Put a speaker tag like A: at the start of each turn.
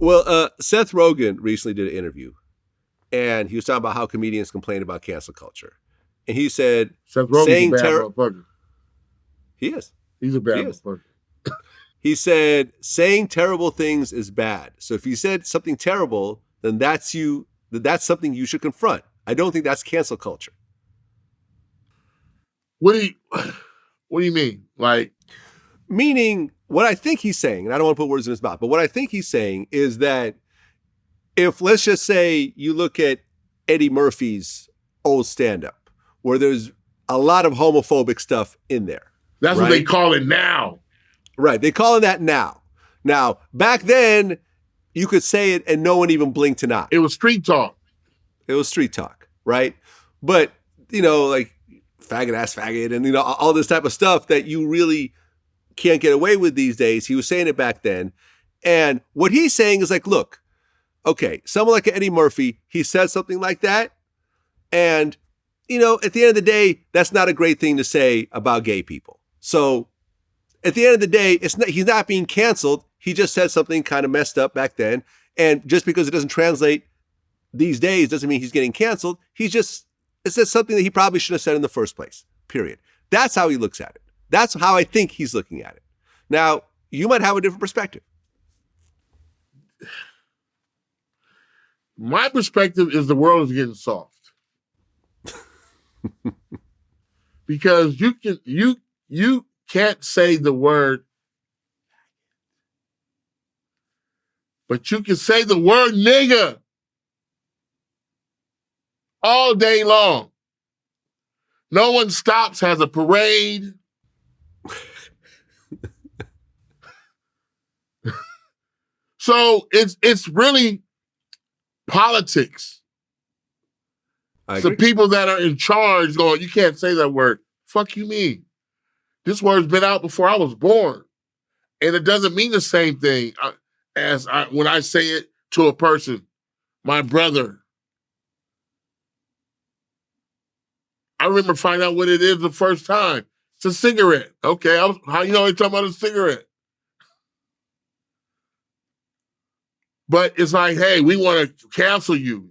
A: Well, Seth Rogen recently did an interview, and he was talking about how comedians complain about cancel culture. And he said,
B: Seth Rogen's a bad motherfucker.
A: He is.
B: He's a bad motherfucker.
A: He said, saying terrible things is bad. So if you said something terrible, then that's something you should confront. I don't think that's cancel culture.
B: What do you mean? Like,
A: meaning what I think he's saying, and I don't want to put words in his mouth, but what I think he's saying is that if, let's just say, you look at Eddie Murphy's old stand-up, where there's a lot of homophobic stuff in there.
B: That's right? What they call it now.
A: Right. They call it that now. Now, back then, you could say it and no one even blinked an eye.
B: It was street talk.
A: It was street talk, right? But, like faggot ass faggot and, all this type of stuff that you really can't get away with these days. He was saying it back then. And what he's saying is like, look, okay, someone like Eddie Murphy, he said something like that. And, at the end of the day, that's not a great thing to say about gay people. So at the end of the day, he's not being canceled. He just said something kind of messed up back then. And just because it doesn't translate these days doesn't mean he's getting canceled. It says something that he probably should have said in the first place, period. That's how he looks at it. That's how I think he's looking at it. Now, you might have a different perspective.
B: My perspective is the world is getting soft. Because you can't say the word, but you can say the word nigga all day long. No one stops, has a parade. So it's really politics. The people that are in charge going, you can't say that word. Fuck you mean? This word's been out before I was born. And it doesn't mean the same thing as when I say it to a person, my brother. I remember finding out what it is the first time. It's a cigarette. Okay, how you know you're talking about a cigarette? But it's like, hey, we want to cancel you.